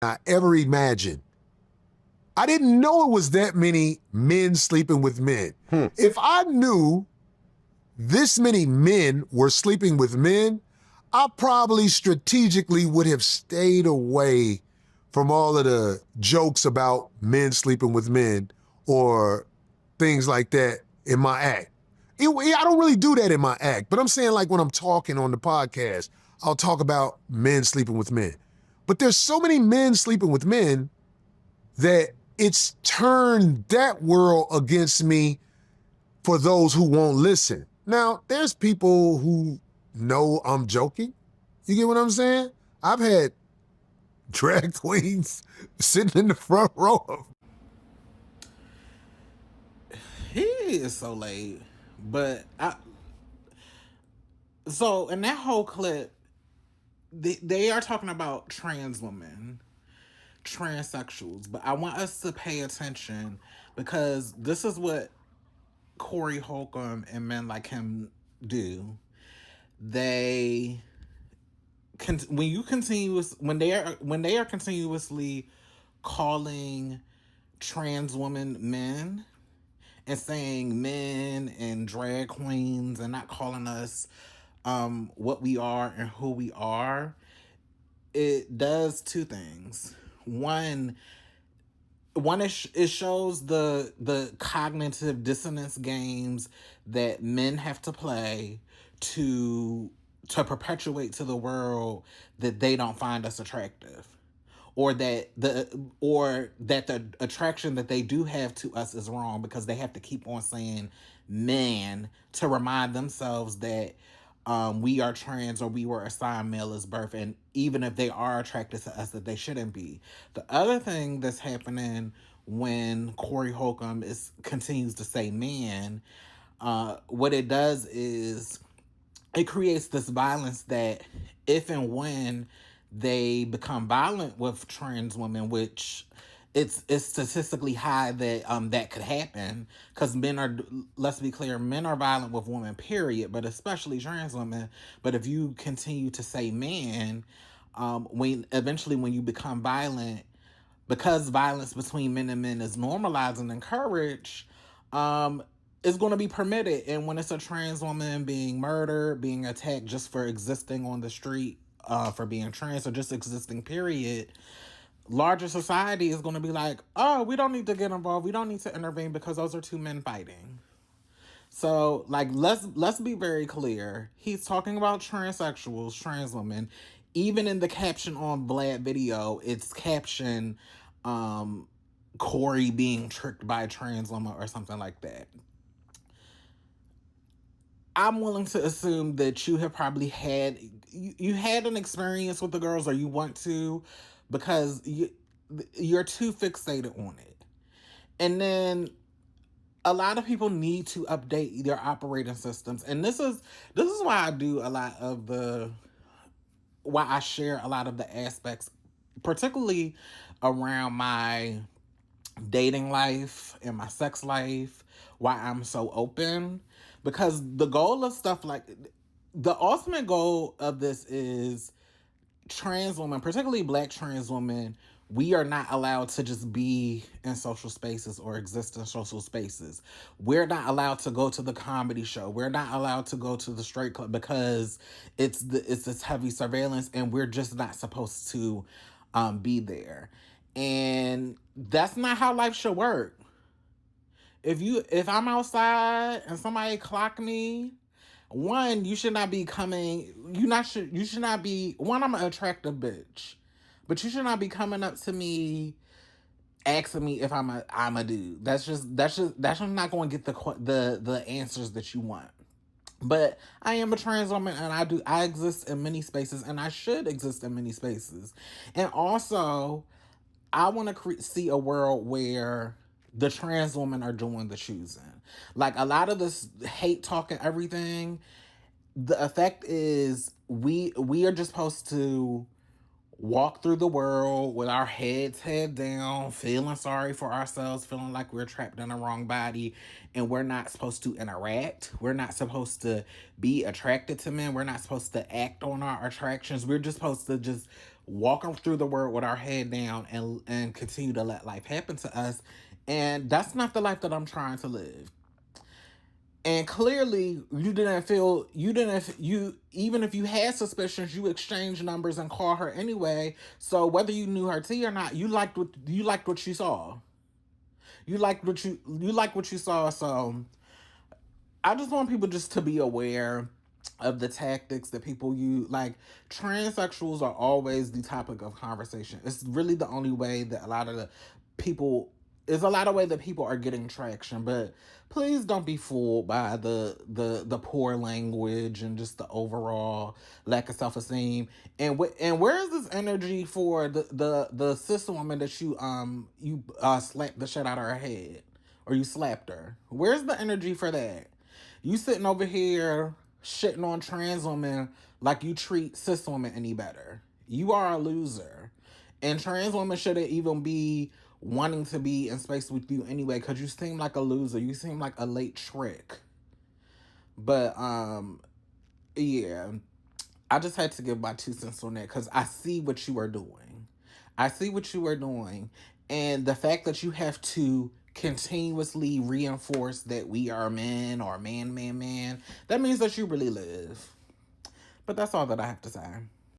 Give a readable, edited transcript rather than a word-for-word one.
I ever imagined. I didn't know it was that many men sleeping with men. If I knew this many men were sleeping with men, I probably strategically would have stayed away from all of the jokes about men sleeping with men or things like that in my act. I don't really do that in my act, but I'm saying like when I'm talking on the podcast, I'll talk about men sleeping with men. But there's so many men sleeping with men that it's turned that world against me for those who won't listen. Now, there's people who know I'm joking. You get what I'm saying? I've had drag queens sitting in the front row of. He is so late. But so in that whole clip, they are talking about trans women, transsexuals. But I want us to pay attention because this is what Corey Holcomb and men like him do. They when they are continuously calling trans women men and saying men and drag queens and not calling us what we are and who we are, it does two things. One, it shows the cognitive dissonance games that men have to play to perpetuate to the world that they don't find us attractive, or that the attraction that they do have to us is wrong, because they have to keep on saying man to remind themselves that we are trans or we were assigned male as birth, and even if they are attracted to us, that they shouldn't be. The other thing that's happening when Corey Holcomb continues to say man, what it does is it creates this violence that if and when they become violent with trans women, which it's statistically high that that could happen, because men are, let's be clear, men are violent with women, period, but especially trans women. But if you continue to say man, when you become violent, because violence between men and men is normalized and encouraged, it's going to be permitted. And when it's a trans woman being murdered, being attacked just for existing on the street, for being trans or just existing, period, larger society is going to be like, oh, we don't need to get involved. We don't need to intervene because those are two men fighting. So, like, let's be very clear. He's talking about transsexuals, trans women. Even in the caption on Vlad video, it's captioned Corey being tricked by a trans woman or something like that. I'm willing to assume that you have probably you had an experience with the girls, or you want to, because you're too fixated on it. And then a lot of people need to update their operating systems, and this is why I do a lot of the why I share a lot of the aspects, particularly around my dating life and my sex life, why I'm so open. Because the goal of stuff like the ultimate goal of this is trans women, particularly black trans women, we are not allowed to just be in social spaces or exist in social spaces. We're not allowed to go to the comedy show. We're not allowed to go to the straight club because it's this heavy surveillance, and we're just not supposed to be there. And that's not how life should work. If I'm outside and somebody clock me, one, you should not be coming. You should not be. One, I'm an attractive bitch, but you should not be coming up to me asking me if I'm a dude. That's just not going to get the answers that you want. But I am a trans woman, and I exist in many spaces, and I should exist in many spaces. And also, I want to see a world where the trans women are doing the choosing. Like, a lot of this hate talk and everything, the effect is we are just supposed to walk through the world with our head down, feeling sorry for ourselves, feeling like we're trapped in a wrong body, and we're not supposed to interact. We're not supposed to be attracted to men. We're not supposed to act on our attractions. We're just supposed to just walking through the world with our head down and continue to let life happen to us. And that's not the life that I'm trying to live. And clearly, you even if you had suspicions, you exchanged numbers and called her anyway. So whether you knew her tea or not, you liked what you saw. You liked what you saw. So I just want people just to be aware of the tactics that people use. Like, transsexuals are always the topic of conversation. It's really the only way that people there's a lot of way that people are getting traction. But please don't be fooled by the poor language and just the overall lack of self-esteem. And where is this energy for the sister woman that you slapped the shit out of her head, or you slapped her? Where's the energy for that? You sitting over here shitting on trans women like you treat cis women any better. You are a loser. And trans women shouldn't even be wanting to be in space with you anyway, because you seem like a loser. You seem like a late trick. But yeah. I just had to give my 2 cents on that because I see what you are doing. I see what you are doing. And the fact that you have to continuously reinforce that we are men, or man, that means that you really live. But that's all that I have to say.